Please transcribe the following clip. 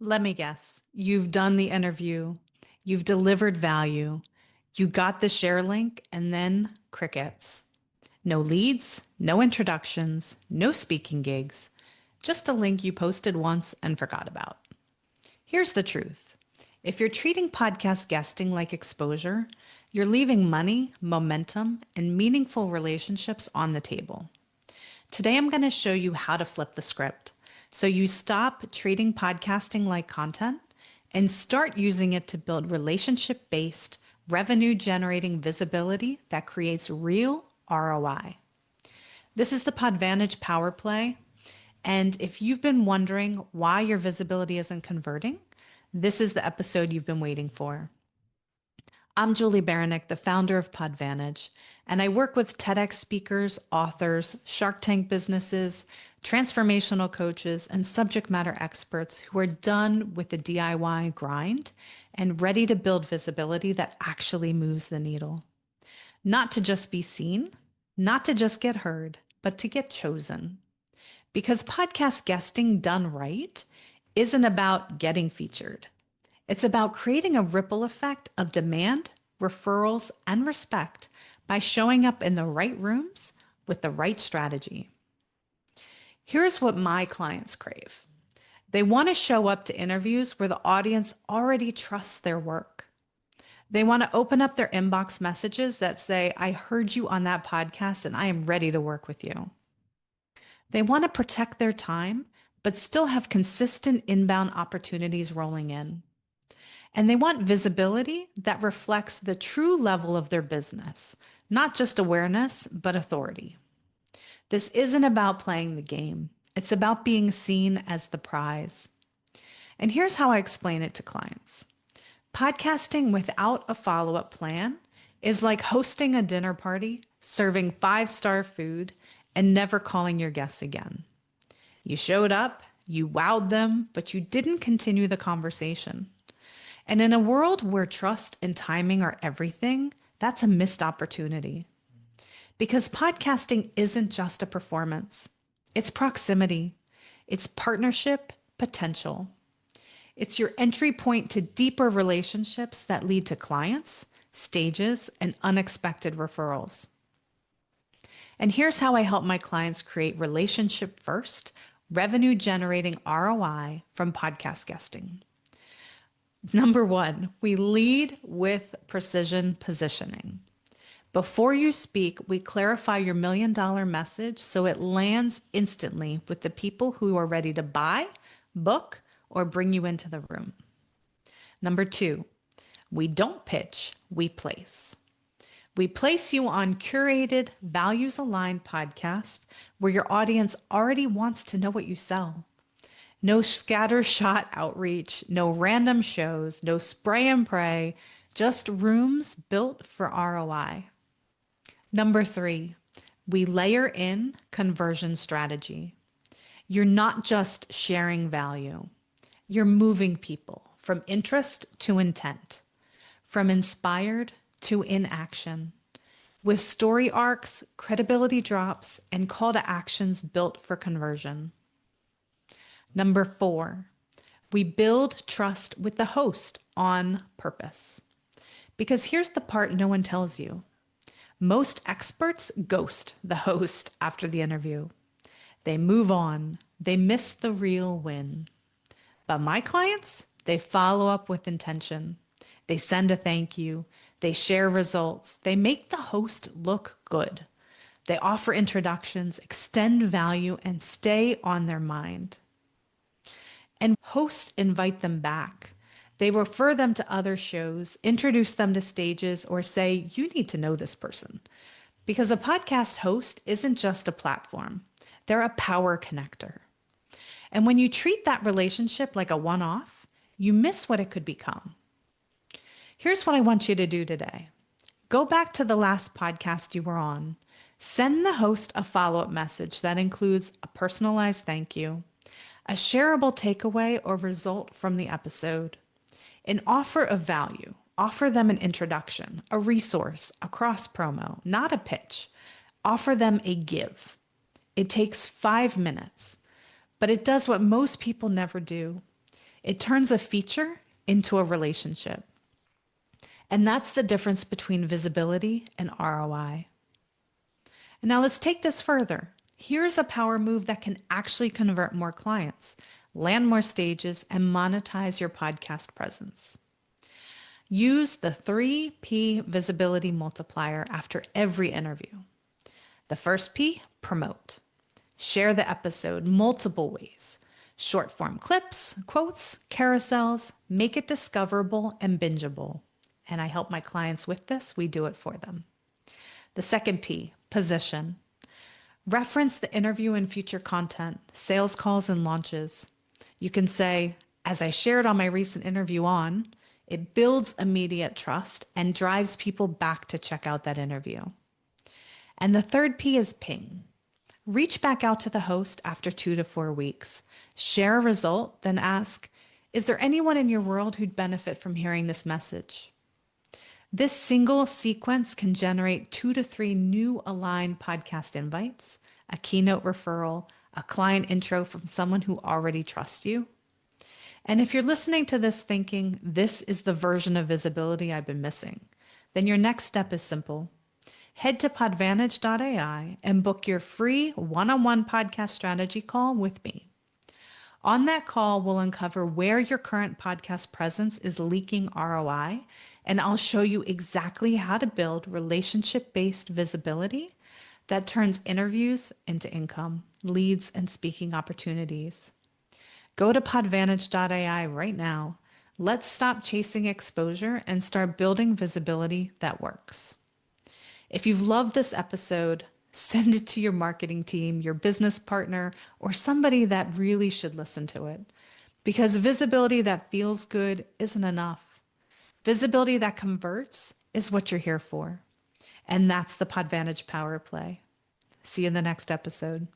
Let me guess. You've done the interview, you've delivered value, you got the share link, and then crickets. No leads, no introductions, no speaking gigs, just a link you posted once and forgot about. Here's the truth. If you're treating podcast guesting like exposure, you're leaving money, momentum, and meaningful relationships on the table. Today, I'm going to show you how to flip the script so you stop treating podcasting like content and start using it to build relationship based, revenue generating visibility that creates real ROI. This is the Podvantage Power Play. And if you've been wondering why your visibility isn't converting, this is the episode you've been waiting for. I'm Juli Baranik, the founder of Podvantage, and I work with TEDx speakers, authors, Shark Tank businesses, transformational coaches, and subject matter experts who are done with the DIY grind and ready to build visibility that actually moves the needle. Not to just be seen, not to just get heard, but to get chosen. Because podcast guesting done right isn't about getting featured. It's about creating a ripple effect of demand, referrals, and respect by showing up in the right rooms with the right strategy. Here's what my clients crave. They want to show up to interviews where the audience already trusts their work. They want to open up their inbox messages that say, I heard you on that podcast and I am ready to work with you. They want to protect their time, but still have consistent inbound opportunities rolling in. And they want visibility that reflects the true level of their business, not just awareness, but authority. This isn't about playing the game. It's about being seen as the prize. And here's how I explain it to clients. Podcasting without a follow-up plan is like hosting a dinner party, serving five-star food, and never calling your guests again. You showed up, you wowed them, but you didn't continue the conversation. And in a world where trust and timing are everything, that's a missed opportunity. Because podcasting isn't just a performance, it's proximity, it's partnership potential. It's your entry point to deeper relationships that lead to clients, stages, and unexpected referrals. And here's how I help my clients create relationship first, revenue generating ROI from podcast guesting. Number one, we lead with precision positioning. Before you speak, we clarify your $1 million message so it lands instantly with the people who are ready to buy, book, or bring you into the room. Number two, we don't pitch, we place. We place you on curated, values-aligned podcasts where your audience already wants to know what you sell. No scattershot outreach, no random shows, no spray and pray, just rooms built for ROI. Number three, we layer in conversion strategy. You're not just sharing value. You're moving people from interest to intent, from inspired to inaction, with story arcs, credibility drops, and call to actions built for conversion. Number four, we build trust with the host on purpose. Because here's the part no one tells you. Most experts ghost the host after the interview. They move on. They miss the real win. But my clients, they follow up with intention. They send a thank you. They share results. They make the host look good. They offer introductions, extend value, and stay on their mind. And hosts invite them back. They refer them to other shows, introduce them to stages, or say, you need to know this person. Because a podcast host isn't just a platform. They're a power connector. And when you treat that relationship like a one-off, you miss what it could become. Here's what I want you to do today. Go back to the last podcast you were on. Send the host a follow-up message that includes a personalized thank you, a shareable takeaway or result from the episode, an offer of value. Offer them an introduction, a resource, a cross promo, not a pitch. Offer them a give. It takes 5 minutes, but it does what most people never do. It turns a feature into a relationship. And that's the difference between visibility and ROI. And now let's take this further. Here's a power move that can actually convert more clients, land more stages, and monetize your podcast presence. Use the 3P Visibility Multiplier after every interview. The first P, promote. Share the episode multiple ways. Short form clips, quotes, carousels, make it discoverable and bingeable. And I help my clients with this. We do it for them. The second P, position. Reference the interview in future content, sales calls, and launches. You can say, as I shared on my recent interview on, it builds immediate trust and drives people back to check out that interview. And the third P is ping. Reach back out to the host after 2 to 4 weeks. Share a result, then ask, is there anyone in your world who'd benefit from hearing this message? This single sequence can generate 2 to 3 new aligned podcast invites, a keynote referral, a client intro from someone who already trusts you. And if you're listening to this thinking, this is the version of visibility I've been missing, then your next step is simple. Head to podvantage.ai and book your free one-on-one podcast strategy call with me. On that call, we'll uncover where your current podcast presence is leaking ROI, and I'll show you exactly how to build relationship-based visibility that turns interviews into income, leads, and speaking opportunities. Go to podvantage.ai right now. Let's stop chasing exposure and start building visibility that works. If you've loved this episode, send it to your marketing team, your business partner, or somebody that really should listen to it. Because visibility that feels good isn't enough. Visibility that converts is what you're here for. And that's the Podvantage Power play. See you in the next episode.